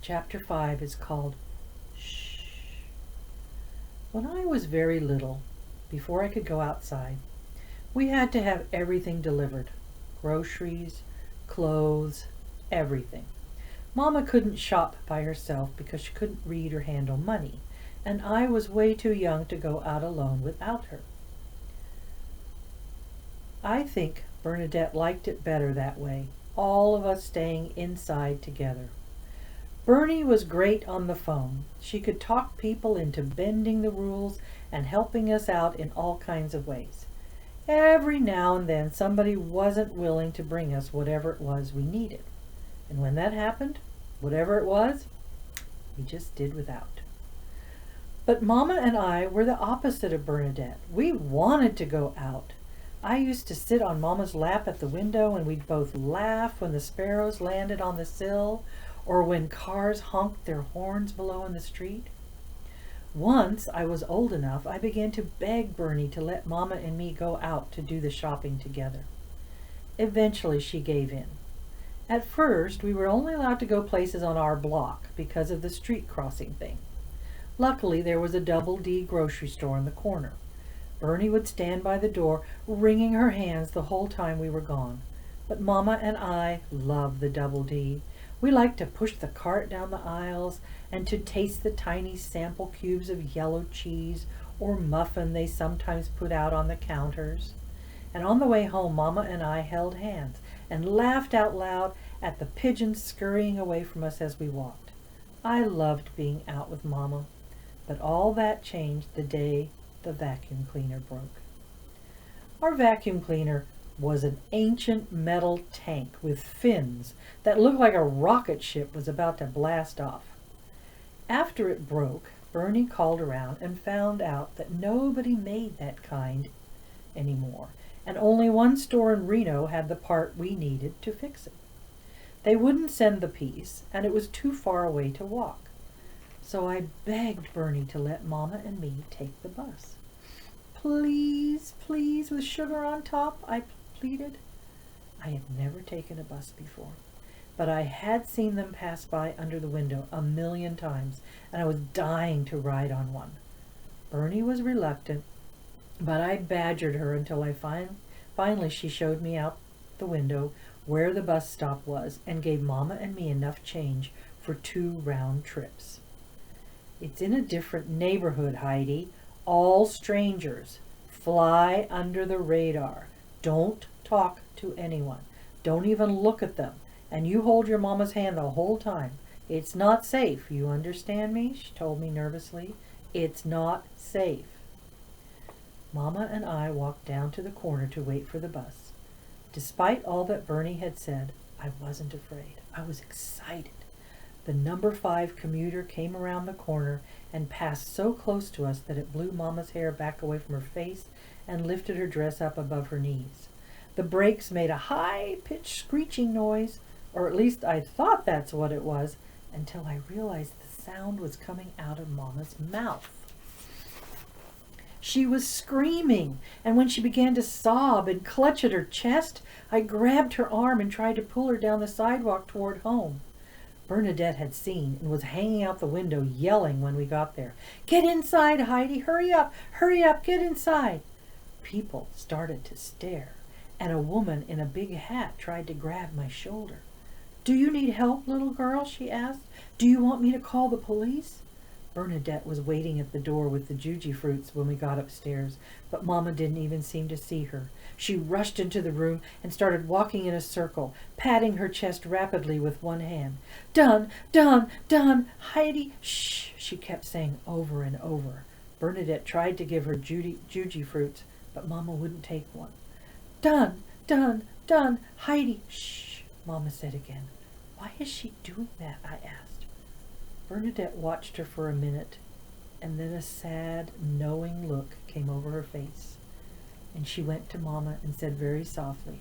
Chapter 5 is called Shh. When I was very little, before I could go outside, we had to have everything delivered. Groceries, clothes, everything. Mama couldn't shop by herself because she couldn't read or handle money, and I was way too young to go out alone without her. I think Bernadette liked it better that way, all of us staying inside together. Bernie was great on the phone. She could talk people into bending the rules and helping us out in all kinds of ways. Every now and then somebody wasn't willing to bring us whatever it was we needed. And when that happened, whatever it was, we just did without. But Mama and I were the opposite of Bernadette. We wanted to go out. I used to sit on Mama's lap at the window and we'd both laugh when the sparrows landed on the sill or when cars honked their horns below in the street. Once I was old enough, I began to beg Bernie to let Mama and me go out to do the shopping together. Eventually she gave in. At first, we were only allowed to go places on our block because of the street crossing thing. Luckily, there was a Double D grocery store in the corner. Bernie would stand by the door, wringing her hands the whole time we were gone. But Mama and I loved the Double D. We liked to push the cart down the aisles and to taste the tiny sample cubes of yellow cheese or muffin they sometimes put out on the counters. And on the way home, Mama and I held hands and laughed out loud at the pigeons scurrying away from us as we walked. I loved being out with Mama, but all that changed the day the vacuum cleaner broke. Our vacuum cleaner was an ancient metal tank with fins that looked like a rocket ship was about to blast off. After it broke, Bernie called around and found out that nobody made that kind anymore, and only one store in Reno had the part we needed to fix it. They wouldn't send the piece, and it was too far away to walk. So I begged Bernie to let Mama and me take the bus. Please, please, with sugar on top, I pleaded. I had never taken a bus before, but I had seen them pass by under the window 1,000,000 times, and I was dying to ride on one. Bernie was reluctant, but I badgered her until finally she showed me out the window where the bus stop was and gave Mama and me enough change for 2 round trips. It's in a different neighborhood, Heidi. All strangers. Fly under the radar. Don't talk to anyone. Don't even look at them. And you hold your Mama's hand the whole time. It's not safe. You understand me? She told me nervously. It's not safe. Mama and I walked down to the corner to wait for the bus. Despite all that Bernie had said, I wasn't afraid. I was excited. The number 5 commuter came around the corner and passed so close to us that it blew Mama's hair back away from her face and lifted her dress up above her knees. The brakes made a high-pitched screeching noise, or at least I thought that's what it was, until I realized the sound was coming out of Mama's mouth. She was screaming, and when she began to sob and clutch at her chest, I grabbed her arm and tried to pull her down the sidewalk toward home. Bernadette had seen and was hanging out the window yelling when we got there. Get inside, Heidi! Hurry up! Hurry up! Get inside! People started to stare, and a woman in a big hat tried to grab my shoulder. Do you need help, little girl? She asked. Do you want me to call the police? Bernadette was waiting at the door with the juji fruits when we got upstairs, but Mama didn't even seem to see her. She rushed into the room and started walking in a circle, patting her chest rapidly with one hand. Done, done, done, Heidi, shh, she kept saying over and over. Bernadette tried to give her juji fruits, but Mama wouldn't take one. Done, done, done, Heidi, shh, Mama said again. Why is she doing that? I asked. Bernadette watched her for a minute, and then a sad, knowing look came over her face. And she went to Mama and said very softly,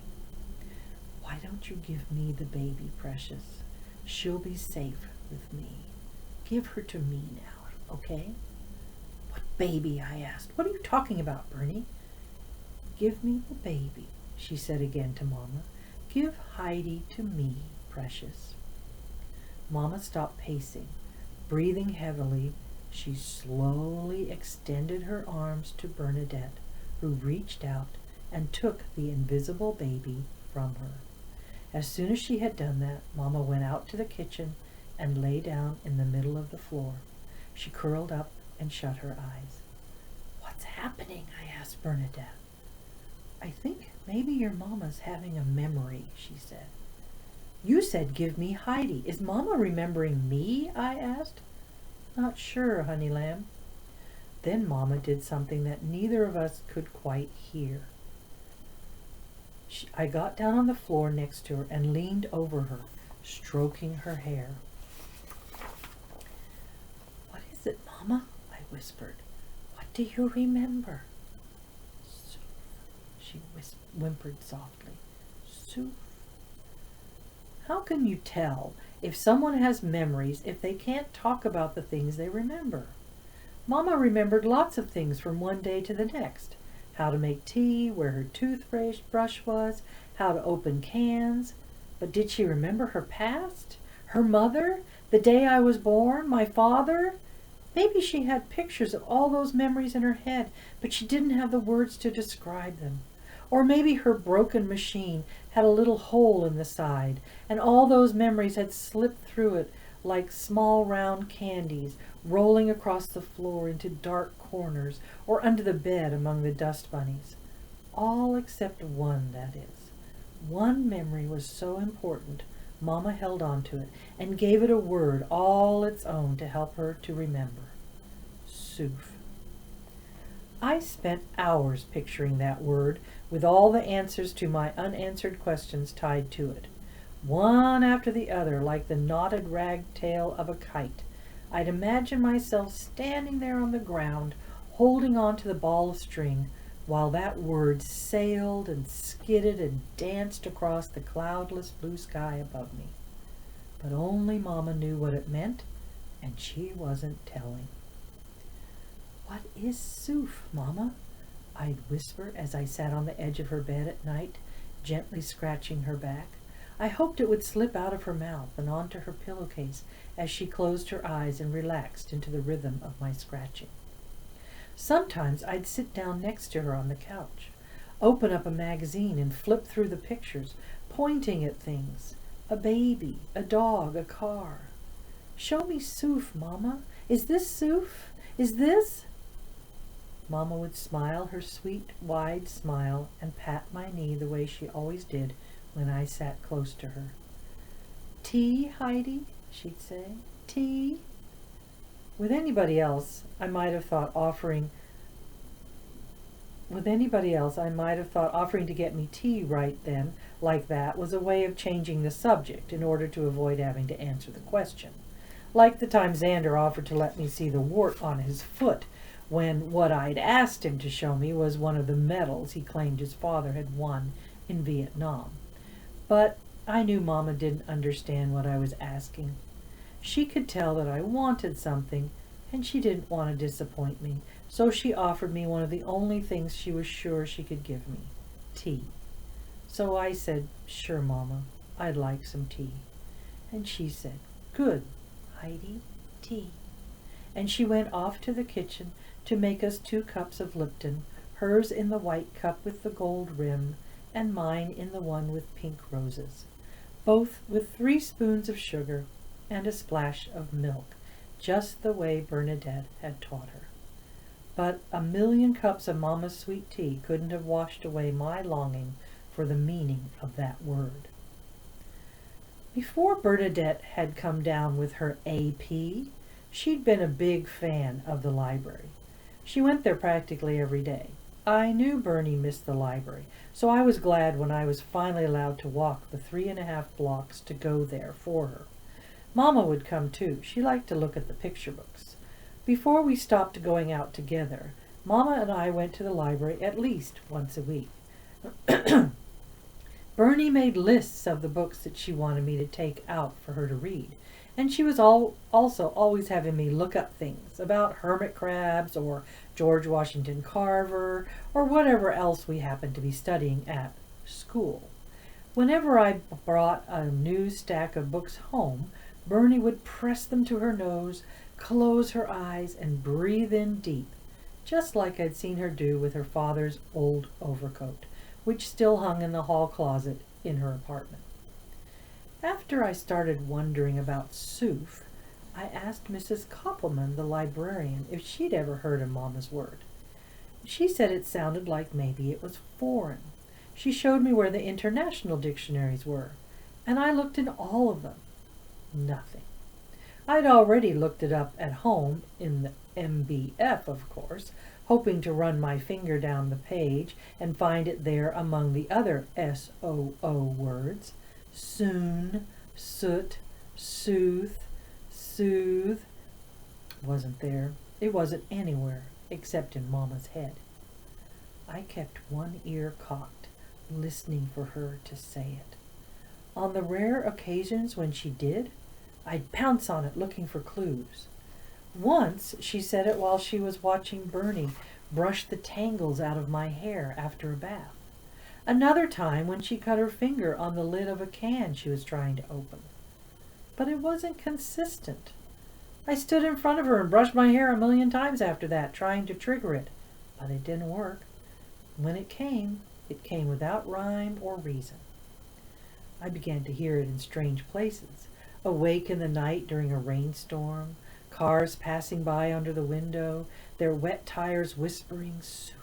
Why don't you give me the baby, precious? She'll be safe with me. Give her to me now, okay? What baby? I asked. What are you talking about, Bernie? Give me the baby, she said again to Mama. Give Heidi to me, precious. Mama stopped pacing. Breathing heavily, she slowly extended her arms to Bernadette, who reached out and took the invisible baby from her. As soon as she had done that, Mama went out to the kitchen and lay down in the middle of the floor. She curled up and shut her eyes. "What's happening?" I asked Bernadette. "I think maybe your Mama's having a memory," she said. "You said give me Heidi. Is Mama remembering me?" I asked. "Not sure, honey lamb." Then Mama did something that neither of us could quite hear. I got down on the floor next to her and leaned over her, stroking her hair. "What is it, Mama?" I whispered. "What do you remember?" "Soof," she whimpered softly. "Soof." How can you tell if someone has memories if they can't talk about the things they remember? Mama remembered lots of things from one day to the next. How to make tea, where her toothbrush was, how to open cans. But did she remember her past? Her mother? The day I was born? My father? Maybe she had pictures of all those memories in her head, but she didn't have the words to describe them. Or maybe her broken machine had a little hole in the side, and all those memories had slipped through it like small round candies, rolling across the floor into dark corners or under the bed among the dust bunnies. All except one, that is. One memory was so important, Mama held on to it and gave it a word all its own to help her to remember. Soof. I spent hours picturing that word with all the answers to my unanswered questions tied to it. One after the other, like the knotted rag tail of a kite. I'd imagine myself standing there on the ground, holding on to the ball of string, while that word sailed and skidded and danced across the cloudless blue sky above me. But only Mama knew what it meant, and she wasn't telling. "What is Soof, Mama?" I'd whisper as I sat on the edge of her bed at night, gently scratching her back. I hoped it would slip out of her mouth and onto her pillowcase as she closed her eyes and relaxed into the rhythm of my scratching. Sometimes I'd sit down next to her on the couch, open up a magazine and flip through the pictures, pointing at things. A baby, a dog, a car. "Show me Soof, Mama. Is this Soof? Is this?" Mama would smile her sweet, wide smile and pat my knee the way she always did when I sat close to her. "Tea, Heidi?" she'd say. "Tea?" With anybody else, I might have thought offering to get me tea right then, like that, was a way of changing the subject in order to avoid having to answer the question. Like the time Xander offered to let me see the wart on his foot, when what I'd asked him to show me was one of the medals he claimed his father had won in Vietnam. But I knew Mama didn't understand what I was asking. She could tell that I wanted something, and she didn't want to disappoint me, so she offered me one of the only things she was sure she could give me, tea. So I said, "Sure, Mama, I'd like some tea." And she said, "Good, Heidi, tea." And she went off to the kitchen to make us 2 cups of Lipton, hers in the white cup with the gold rim, and mine in the one with pink roses, both with 3 spoons of sugar and a splash of milk, just the way Bernadette had taught her. But a million cups of Mama's sweet tea couldn't have washed away my longing for the meaning of that word. Before Bernadette had come down with her AP, she'd been a big fan of the library. She went there practically every day. I knew Bernie missed the library, so I was glad when I was finally allowed to walk the 3.5 blocks to go there for her. Mama would come too. She liked to look at the picture books. Before we stopped going out together, Mama and I went to the library at least once a week. Bernie made lists of the books that she wanted me to take out for her to read, and she was also always having me look up things about hermit crabs or George Washington Carver or whatever else we happened to be studying at school. Whenever I brought a new stack of books home, Bernie would press them to her nose, close her eyes, and breathe in deep, just like I'd seen her do with her father's old overcoat, which still hung in the hall closet in her apartment. After I started wondering about Soof, I asked Mrs. Koppelman, the librarian, if she'd ever heard of Mama's word. She said it sounded like maybe it was foreign. She showed me where the international dictionaries were, and I looked in all of them. Nothing. I'd already looked it up at home in the MBF, of course, hoping to run my finger down the page and find it there among the other SOO words. Soon, soot, sooth, soothe. Wasn't there. It wasn't anywhere except in Mama's head. I kept one ear cocked, listening for her to say it. On the rare occasions when she did, I'd pounce on it looking for clues. Once she said it while she was watching Bernie brush the tangles out of my hair after a bath. Another time when she cut her finger on the lid of a can she was trying to open. But it wasn't consistent. I stood in front of her and brushed my hair 1,000,000 times after that, trying to trigger it, but it didn't work. When it came without rhyme or reason. I began to hear it in strange places, awake in the night during a rainstorm, cars passing by under the window, their wet tires whispering, "Soof."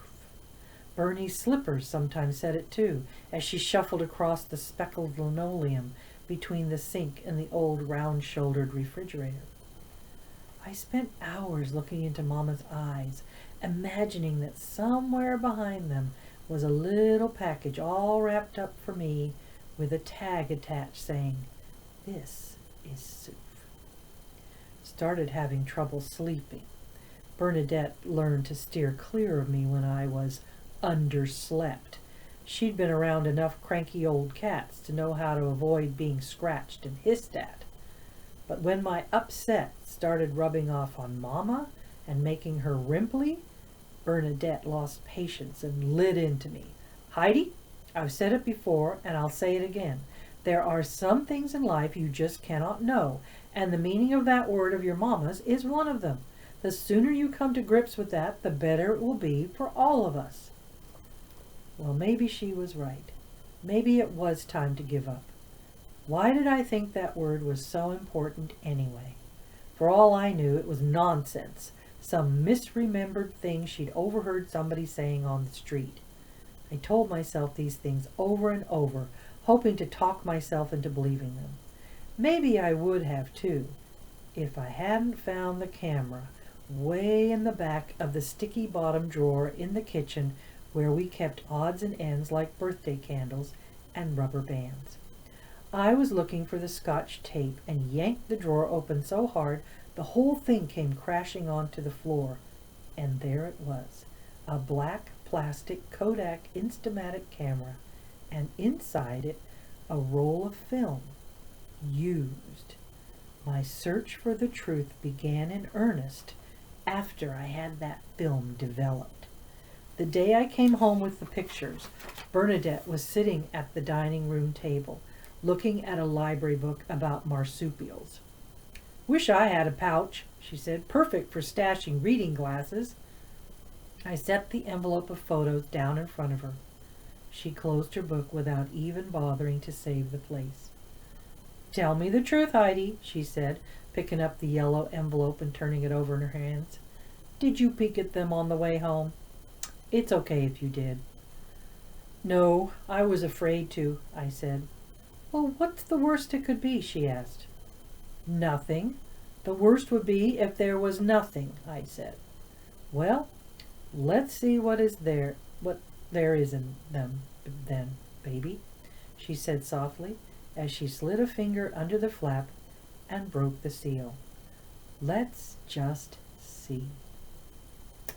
Bernie's slippers sometimes said it too, as she shuffled across the speckled linoleum between the sink and the old round-shouldered refrigerator. I spent hours looking into Mama's eyes, imagining that somewhere behind them was a little package all wrapped up for me with a tag attached saying, "This is Soof." Started having trouble sleeping. Bernadette learned to steer clear of me when I was underslept. She'd been around enough cranky old cats to know how to avoid being scratched and hissed at. But when my upset started rubbing off on Mama and making her rimply, Bernadette lost patience and lit into me. "Heidi, I've said it before and I'll say it again. There are some things in life you just cannot know, and the meaning of that word of your Mama's is one of them. The sooner you come to grips with that, the better it will be for all of us." Well, maybe she was right. Maybe it was time to give up. Why did I think that word was so important anyway? For all I knew, it was nonsense, some misremembered thing she'd overheard somebody saying on the street. I told myself these things over and over, hoping to talk myself into believing them. Maybe I would have too, if I hadn't found the camera way in the back of the sticky bottom drawer in the kitchen where we kept odds and ends like birthday candles and rubber bands. I was looking for the Scotch tape and yanked the drawer open so hard the whole thing came crashing onto the floor. And there it was, a black plastic Kodak Instamatic camera, and inside it a roll of film, used. My search for the truth began in earnest after I had that film developed. The day I came home with the pictures, Bernadette was sitting at the dining room table, looking at a library book about marsupials. "Wish I had a pouch," she said, "perfect for stashing reading glasses." I set the envelope of photos down in front of her. She closed her book without even bothering to save the place. "Tell me the truth, Heidi," she said, picking up the yellow envelope and turning it over in her hands. "Did you peek at them on the way home? It's okay if you did." "No, I was afraid to," I said. "Well, what's the worst it could be?" she asked. "Nothing. The worst would be if there was nothing," I said. "Well, let's see what there is in them then, baby," she said softly, as she slid a finger under the flap and broke the seal. "Let's just see."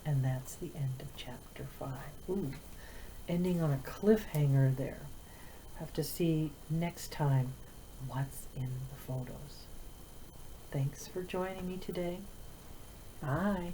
And that's the end of chapter 5. Ooh, ending on a cliffhanger there. Have to see next time what's in the photos. Thanks for joining me today. Bye.